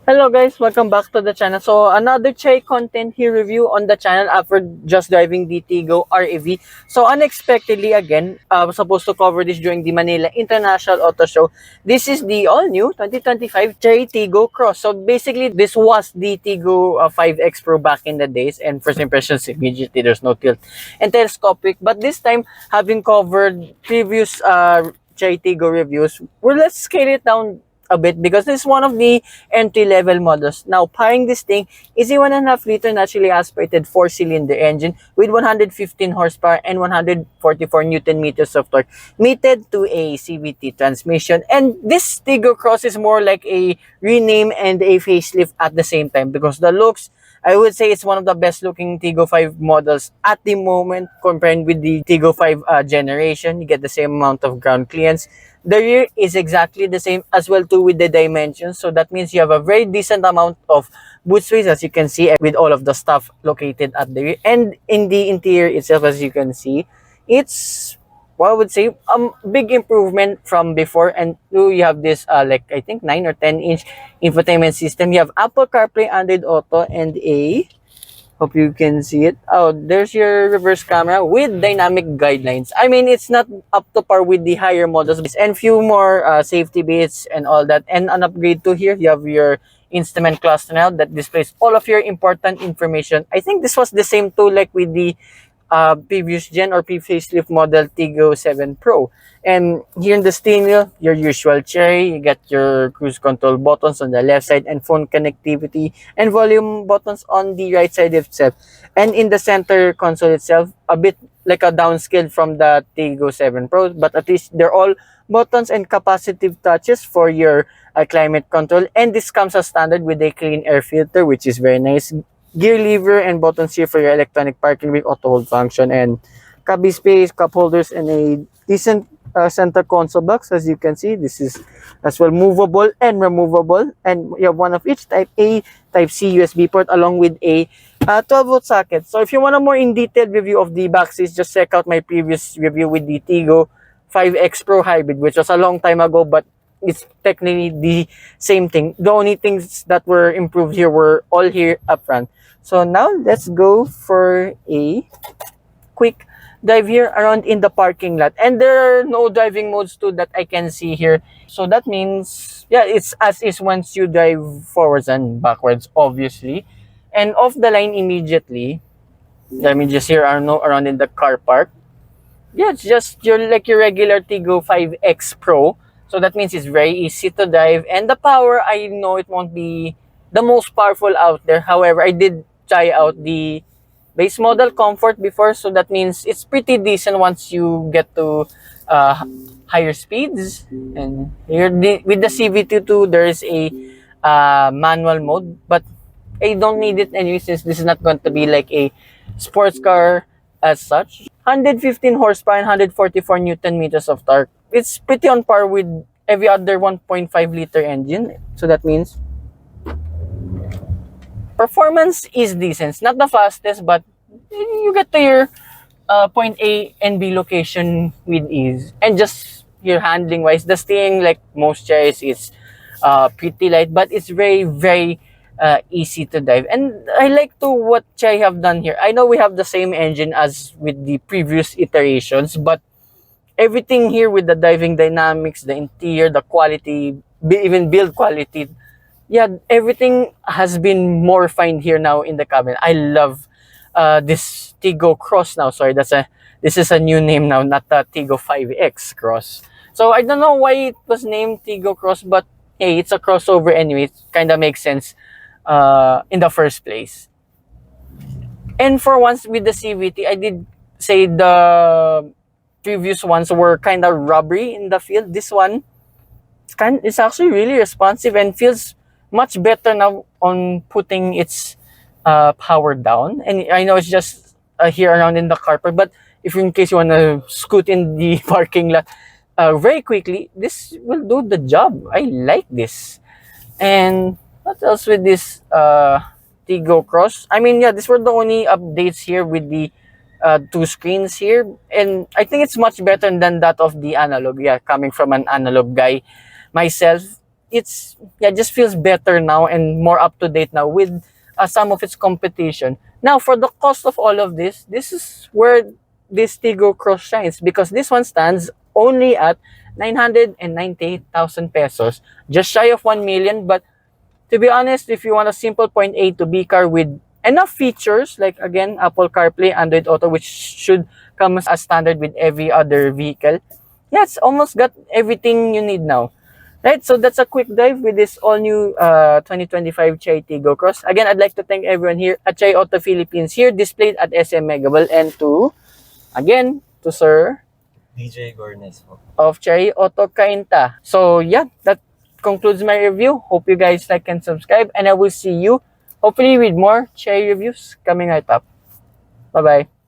Hello guys, welcome back to the channel. So another Chery content here review on the channel after just driving the Tiggo REV. So unexpectedly again, I was supposed to cover this during the Manila International Auto Show. This is the all-new 2025 Chery Tiggo Cross. So basically this was the Tiggo 5X Pro back in the days, and first impressions immediately there's no tilt and telescopic. But this time, having covered previous Chery Tiggo reviews, let's scale it down a bit because this is one of the entry-level models. Now, powering this thing is a 1.5-liter naturally aspirated 4-cylinder engine with 115 horsepower and 144 Newton meters of torque, mated to a CVT transmission. And this Tiggo Cross is more like a rename and a facelift at the same time because the looks, I would say it's one of the best looking Tiggo 5 models at the moment compared with the Tiggo 5 generation. You get the same amount of ground clearance. The rear is exactly the same as well too with the dimensions. So that means you have a very decent amount of boot space, as you can see, with all of the stuff located at the rear. And in the interior itself, as you can see, it's, well, I would say big improvement from before. And you have this like I think 9 or 10-inch infotainment system. You have Apple CarPlay, Android Auto, and a, hope you can see it. Oh, there's your reverse camera with dynamic guidelines. I mean, it's not up to par with the higher models, and few more safety bits and all that. And an upgrade to here, you have your instrument cluster now that displays all of your important information. I think this was the same too, like with the previous gen or pre-facelift model Tiggo 7 Pro. And here in the steering wheel, your usual Chery, you get your cruise control buttons on the left side and phone connectivity and volume buttons on the right side itself. And in the center console itself, a bit like a downscale from the Tiggo 7 Pro, but at least they're all buttons and capacitive touches for your climate control. And this comes as standard with a clean air filter, which is very nice. Gear lever and buttons here for your electronic parking brake, auto hold function, and cubby space, cup holders, and a decent center console box. As you can see, this is as well movable and removable, and you have one of each, type A, type C USB port, along with a 12-volt socket. So if you want a more in-detailed review of the back seats, just check out my previous review with the Tiggo 5X Pro Hybrid, which was a long time ago, but it's technically the same thing. The only things that were improved here were all here up front. So now let's go for a quick dive here around in the parking lot. And there are no driving modes too that I can see here. So that means, yeah, it's as is once you drive forwards and backwards, obviously. And off the line immediately, let me just here are no around in the car park. Yeah, it's just your regular Tiggo 5X Pro. So that means it's very easy to drive. And the power, I know it won't be the most powerful out there. However, I did try out the base model comfort before. So that means it's pretty decent once you get to higher speeds. And here with the CVT2, there is a manual mode. But I don't need it anyway since this is not going to be like a sports car as such. 115 horsepower and 144 Newton meters of torque. It's pretty on par with every other 1.5-liter engine. So that means performance is decent. It's not the fastest, but you get to your point A and B location with ease. And just your handling wise, the steering, like most Cherys, is pretty light, but it's very, very easy to drive. And I like to what Chery have done here. I know we have the same engine as with the previous iterations, but everything here with the driving dynamics, the interior, the quality, even build quality, yeah, everything has been more refined here now in the cabin. I love this Tiggo Cross now. Sorry, this is a new name now, not the Tiggo 5X Cross. So I don't know why it was named Tiggo Cross, but hey, it's a crossover anyway. It kind of makes sense in the first place. And for once with the CVT, I did say the previous ones were kind of rubbery in the field. This one, it's actually really responsive and feels much better now on putting its power down. And I know it's just here around in the carpet, but if in case you want to scoot in the parking lot very quickly, this will do the job. I like this. And what else with this Tiggo Cross? I mean, yeah, these were the only updates here with the two screens here, and I think it's much better than that of the analog. Yeah, coming from an analog guy myself, it's, yeah, just feels better now and more up to date now with some of its competition. Now, for the cost of all of this, this is where this Tiggo Cross shines, because this one stands only at 998,000 pesos, just shy of 1 million. But to be honest, if you want a simple point A to B car with enough features, like again, Apple CarPlay, Android Auto, which should come as standard with every other vehicle, yeah, it's almost got everything you need now. Right, so that's a quick dive with this all-new 2025 Chery Tiggo Cross. Again, I'd like to thank everyone here at Chery Auto Philippines, here displayed at SM Megaball, and to Sir DJ Gornes po. of Chery Auto Kainta. So yeah, that concludes my review. Hope you guys like and subscribe, and I will see you hopefully with more Chery reviews coming right up. Bye-bye.